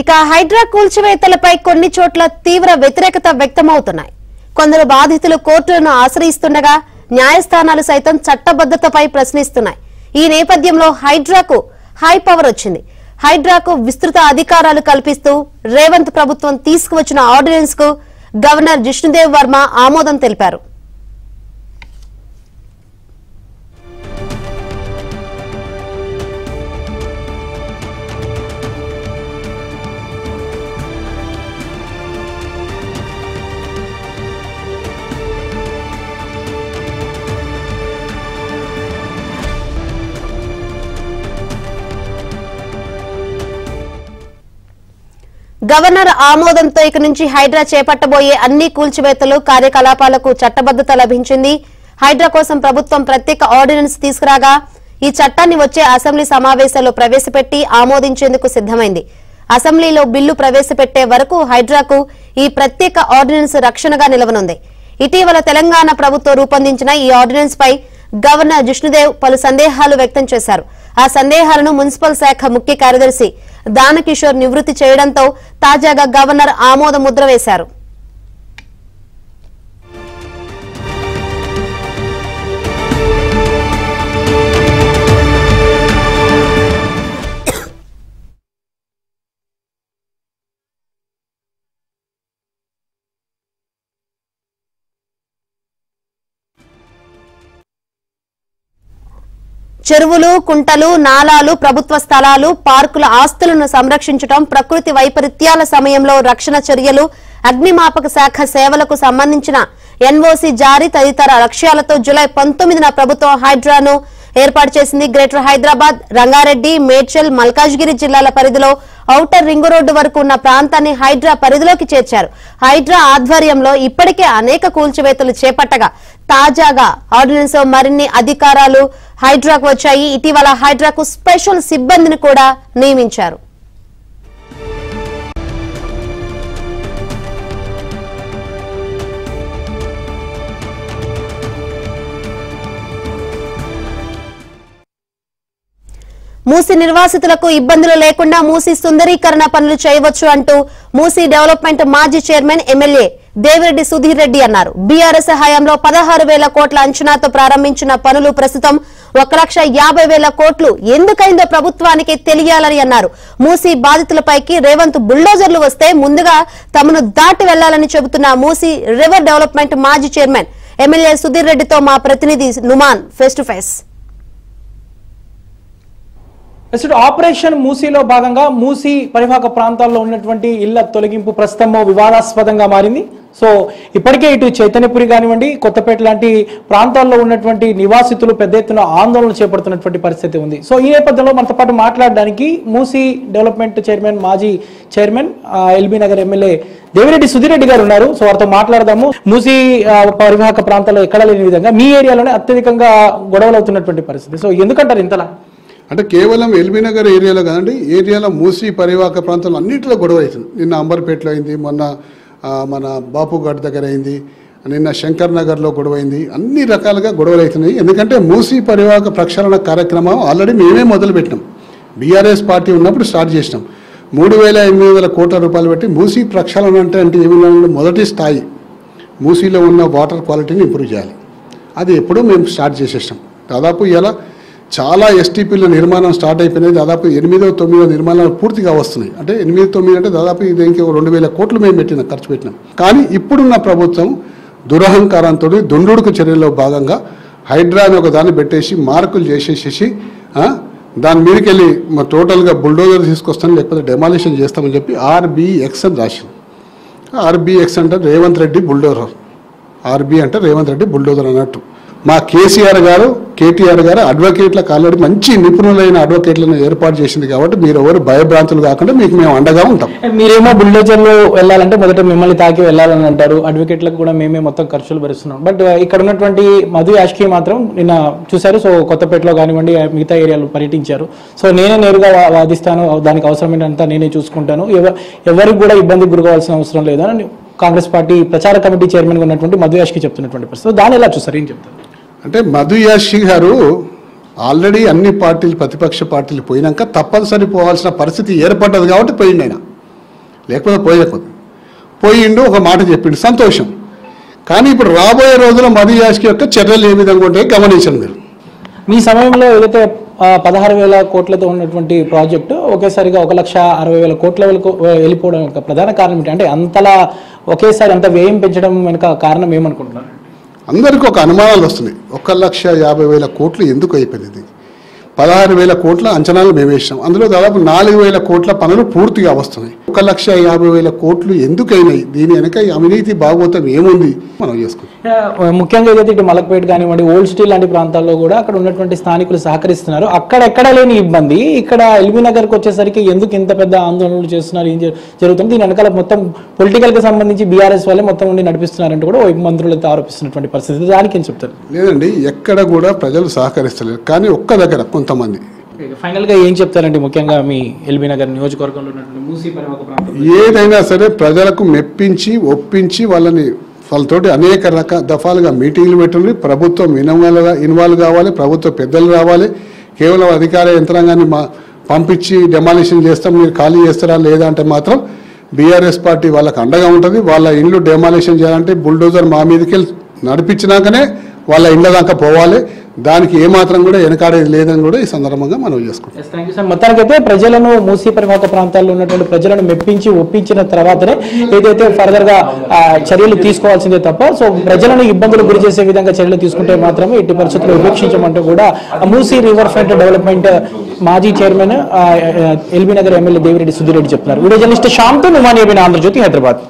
ఇక హైడ్రా కూల్చివేతలపై కొన్ని చోట్ల తీవ్ర వ్యతిరేకత వ్యక్తమవుతున్నాయి. కొందరు బాధితులు కోర్టులను ఆశ్రయిస్తుండగా న్యాయస్థానాలు సైతం చట్టబద్దతపై ప్రశ్నిస్తున్నాయి. ఈ నేపథ్యంలో హైడ్రాకు హై పవర్ వచ్చింది. హైడ్రాకు విస్తృత అధికారాలు కల్పిస్తూ రేవంత్ ప్రభుత్వం తీసుకువచ్చిన ఆర్డినెన్స్ కు గవర్నర్ జిష్ణుదేవ్ వర్మ ఆమోదం తెలిపారు. గవర్నర్ ఆమోదంతో ఇక నుంచి హైడ్రా చేపట్టబోయే అన్ని కూల్చివేతలు కార్యకలాపాలకు చట్టబద్దత లభించింది. హైడ్రా కోసం ప్రభుత్వం ప్రత్యేక ఆర్డినెన్స్ తీసుకురాగా ఈ చట్టాన్ని వచ్చే అసెంబ్లీ సమావేశాల్లో ప్రవేశపెట్టి ఆమోదించేందుకు సిద్దమైంది. అసెంబ్లీలో బిల్లు ప్రవేశపెట్టే వరకు హైడ్రాకు ఈ ప్రత్యేక ఆర్డినెన్స్ రక్షణగా నిలవనుంది. ఇటీవల తెలంగాణ ప్రభుత్వం రూపొందించిన ఈ ఆర్డినెన్స్ పై గవర్నర్ జిష్ణుదేవ్ పలు సందేహాలు వ్యక్తం చేశారు. ఆ సందేహాలను మున్సిపల్ శాఖ ముఖ్య కార్యదర్శి దానకిషోర్ నివృత్తి చేయడంతో తాజాగా గవర్నర్ ఆమోద ముద్ర వేశారు. చెరువులు, కుంటలు, నాలాలు, ప్రభుత్వ స్థలాలు, పార్కుల ఆస్తులను సంరక్షించడం, ప్రకృతి వైపరీత్యాల సమయంలో రక్షణ చర్యలు, అగ్నిమాపక శాఖ సేవలకు సంబంధించిన ఎన్ఓసీ జారీ తదితర లక్ష్యాలతో జూలై 19న ప్రభుత్వం హైడ్రాను ఏర్పాటు చేసింది. గ్రేటర్ హైదరాబాద్, రంగారెడ్డి, మేడ్చల్, మల్కాజ్గిరి జిల్లాల పరిధిలో ఔటర్ రింగ్ రోడ్డు వరకు ఉన్న ప్రాంతాన్ని హైడ్రా పరిధిలోకి చేర్చారు. హైడ్రా ఆధ్వర్యంలో ఇప్పటికే అనేక కూల్చివేతలు చేపట్టగా తాజాగా ఆర్డినెన్స్ మరిన్ని అధికారాలు హైడ్రాకు వచ్చాయి. ఇటీవల హైడ్రాకు స్పెషల్ సిబ్బందిని కూడా నియమించారు. మూసీ నిర్వాసితులకు ఇబ్బందులు లేకుండా మూసీ సుందరీకరణ పనులు చేయవచ్చు అంటూ మూసీ డెవలప్మెంట్ మాజీ చైర్మన్ ఎమ్మెల్యే దేవిరెడ్డి సుధీర్ రెడ్డి అన్నారు. బీఆర్ఎస్ హయాంలో 16,000 కోట్ల అంచనాతో ప్రారంభించిన పనులు ప్రస్తుతం 1,50,000 కోట్లు ఎందుకైందో ప్రభుత్వానికి తెలియాలని అన్నారు. మూసీ బాధితులపైకి రేవంత్ బుల్డోజర్లు వస్తే ముందుగా తమను దాటి వెళ్లాలని చెబుతున్న మూసీ రివర్ డెవలప్మెంట్ మాజీ చైర్మన్ ఎమ్మెల్యే సుధీర్ రెడ్డితో మా ప్రతినిధి Numan face to face. Operation మూసీలో భాగంగా మూసీ పరివాహక ప్రాంతాల్లో ఉన్నటువంటి ఇళ్ల తొలగింపు ప్రస్తుతం వివాదాస్పదంగా మారింది. సో ఇప్పటికే ఇటు చైతన్యపురి కానివ్వండి, కొత్తపేట లాంటి ప్రాంతాల్లో ఉన్నటువంటి నివాసితులు పెద్ద ఎత్తున ఆందోళన చేపడుతున్నటువంటి పరిస్థితి ఉంది. సో ఈ నేపథ్యంలో మనతో పాటు మాట్లాడడానికి మూసీ డెవలప్మెంట్ చైర్మన్ మాజీ chairman LB Nagar MLA Devireddy Sudheer Reddy గారు ఉన్నారు. సో వారితో మాట్లాడదాము. మూసీ పరివాహక ప్రాంతాల్లో ఎక్కడ లేని విధంగా మీ ఏరియాలోనే అత్యధికంగా గొడవలు అవుతున్నటువంటి పరిస్థితి. సో ఎందుకంటారు ఇంతలా? అంటే కేవలం ఎల్బీనగర్ ఏరియాలో కాదండి, ఏరియాలో మూసీ పరివాహక ప్రాంతాల్లో అన్నింటిలో గొడవ అవుతుంది. నిన్న అంబర్పేటలో అయింది, మొన్న మన బాపుఘాట్ దగ్గర అయింది, నిన్న శంకర్ నగర్లో గొడవ అయింది. అన్ని రకాలుగా గొడవలు అవుతున్నాయి. ఎందుకంటే మూసీ పరివాహక ప్రక్షాళన కార్యక్రమం ఆల్రెడీ మేమే మొదలుపెట్టినాం. బీఆర్ఎస్ పార్టీ ఉన్నప్పుడు స్టార్ట్ చేసినాం. 3,800 కోట్ల రూపాయలు పెట్టి మూసీ ప్రక్షాళన అంటే ఏమి మొదటి స్థాయి మూసీలో ఉన్న వాటర్ క్వాలిటీని ఇంప్రూవ్ చేయాలి. అది ఎప్పుడూ మేము స్టార్ట్ చేసేసాం. దాదాపు ఇలా చాలా ఎస్టీపీల నిర్మాణం స్టార్ట్ అయిపోయినాయి. దాదాపు 8వ 9వ నిర్మాణాలు పూర్తిగా వస్తున్నాయి. అంటే 8, 9 అంటే దాదాపు ఇది ఇంకో 2,000 కోట్లు మేము ఖర్చు పెట్టినాం. కానీ ఇప్పుడున్న ప్రభుత్వం దురహంకారంతో దుండుడుకు చర్యల్లో భాగంగా హైడ్రా అని ఒక దాన్ని పెట్టేసి మార్కులు చేసేసేసి దాని మీదకి వెళ్ళి టోటల్గా బుల్డోజర్ తీసుకొస్తాను, లేకపోతే డెమాలిషన్ చేస్తామని చెప్పి RBX అని రాసింది. RBX అంటే రేవంత్ రెడ్డి బుల్డోజర్. RB అంటే రేవంత్ రెడ్డి బుల్డోజర్ అన్నట్టు. మా కేసీఆర్ గారు, కేటీఆర్ గారు అడ్వకేట్లకు ఆల్రెడీ మంచి నిపుణులైన అడ్వకేట్లను ఏర్పాటు చేసింది. కాబట్టి మీరు ఎవరు భయభ్రాంతులు కాకుండా మీకు మేము అండగా ఉంటాం. మీరేమో బుల్డోజర్లో వెళ్ళాలంటే మొదట మిమ్మల్ని తాకి వెళ్ళాలని అంటారు. అడ్వకేట్లకు కూడా మేమే మొత్తం ఖర్చులు భరిస్తున్నాం. బట్ ఇక్కడ ఉన్నటువంటి మధు యాష్కి మాత్రం నిన్న చూశారు. సో కొత్తపేటలో కానివ్వండి, మిగతా ఏరియాలో పర్యటించారు. సో నేనే నేరుగా వాదిస్తాను, దానికి అవసరమైనంత నేనే చూసుకుంటాను, ఎవరికి కూడా ఇబ్బందికి గురకావాల్సిన అవసరం లేదని కాంగ్రెస్ పార్టీ ప్రచార కమిటీ చైర్మన్గా ఉన్నటువంటి మధు యాష్కి చెప్తున్నటువంటి పరిస్థితి. దాన్ని ఎలా చూస్తారు, ఏం చెప్తారు? అంటే మధు యాష్కి గారు ఆల్రెడీ అన్ని పార్టీలు ప్రతిపక్ష పార్టీలు పోయినాక తప్పనిసరి పోవాల్సిన పరిస్థితి ఏర్పడ్డది కాబట్టి పోయింది ఆయన. లేకపోతే పోయిండు, ఒక మాట చెప్పిండు, సంతోషం. కానీ ఇప్పుడు రాబోయే రోజుల్లో మధు యాష్కి యొక్క చర్యలు ఏ విధంగా ఉంటాయో గమనించండి మీరు. మీ సమయంలో ఏదైతే 16,000 కోట్లతో ఉన్నటువంటి ప్రాజెక్టు ఒకేసారిగా 1,60,000 కోట్ల వరకు వెళ్ళిపోవడం యొక్క ప్రధాన కారణం ఏంటి? అంటే అంతలా ఒకేసారి అంత వ్యయం పెంచడం వెనుక కారణం ఏమనుకుంటున్నారు? అందరికీ ఒక అనుమానాలు వస్తున్నాయి. 1,50,000 కోట్లు ఎందుకు అయిపోయింది? 16,000 కోట్ల అంచనాలు మేము వేసాం. అందులో దాదాపు 4,000 కోట్ల పనులు పూర్తిగా వస్తున్నాయి. 1,50,000 కోట్లు ఎందుకైనాయి? దీని వెనక అవినీతి భాగవతం ఏముంది మనం చేసుకుంటాం. ముఖ్యంగా ఏదైతే ఇటు మలక్పేట కానివ్వండి, ఓల్డ్ సిటీ లాంటి ప్రాంతాల్లో కూడా అక్కడ ఉన్నటువంటి స్థానికులు సహకరిస్తున్నారు. అక్కడెక్కడ లేని ఇబ్బంది ఇక్కడ ఎల్బీ నగర్కి వచ్చేసరికి ఎందుకు ఇంత పెద్ద ఆందోళనలు చేస్తున్నారు, ఏం జరుగుతుంది? దీని వెనకాల మొత్తం పొలిటికల్ కి సంబంధించి బీఆర్ఎస్ వాళ్ళే మొత్తం ఉండి నడిపిస్తున్నారంటే కూడా వైపు మంత్రులతో ఆరోపిస్తున్నటువంటి పరిస్థితి. దానికి ఏం చెప్తారు? లేదండి, ఎక్కడ కూడా ప్రజలు సహకరిస్తలేరు. కానీ ఒక్క దగ్గర కొంతమంది. ఫైనల్ గా ఏం చెప్తారండి ముఖ్యంగా మీ ఎల్బీ నగర్ నియోజకవర్గంలో ఉన్నటువంటి మూసీ పరివాహక ప్రాంతం? ఏదైనా సరే ప్రజలకు మెప్పించి ఒప్పించి వాళ్ళతోటి అనేక దఫాలుగా మీటింగ్లు పెట్టుండి ప్రభుత్వం ఇన్వాల్వ్ కావాలి, ప్రభుత్వ పెద్దలు రావాలి. కేవలం అధికార యంత్రాంగాన్ని పంపించి డెమాలిషన్ చేస్తాం, మీరు ఖాళీ చేస్తారా లేదా అంటే మాత్రం బీఆర్ఎస్ పార్టీ వాళ్ళకి అండగా ఉంటుంది. వాళ్ళ ఇండ్లు డెమాలిషన్ చేయాలంటే బుల్డోజర్ మా మీదకి నడిపించినాకనే వాళ్ళ ఇండ్ల దాకా పోవాలి. దానికి ఏమాత్రం కూడా వెనకాడేది లేదని కూడా ఈ సందర్భంగా మనం చేసుకుంటాం. మొత్తానికైతే ప్రజలను మూసీ పరివాహక ప్రాంతాల్లో ఉన్నటువంటి ప్రజలను మెప్పించి ఒప్పించిన తర్వాతనే ఏదైతే ఫర్దర్ గా చర్యలు తీసుకోవాల్సిందే తప్ప సో ప్రజలను ఇబ్బందులు గురి చేసే విధంగా చర్యలు తీసుకుంటే మాత్రమే ఎట్టి పరిస్థితుల్లో ఉపేక్షించమంటూ కూడా మూసీ రివర్ ఫ్రంట్ డెవలప్మెంట్ మాజీ chairman LB Nagar MLA Devireddy Sudheer Reddy చెప్తున్నారు. వీడియో జర్నలిస్ట్ శ్యామ్తో నుమానియా, ఆంధ్రజ్యోతి, హైదరాబాద్.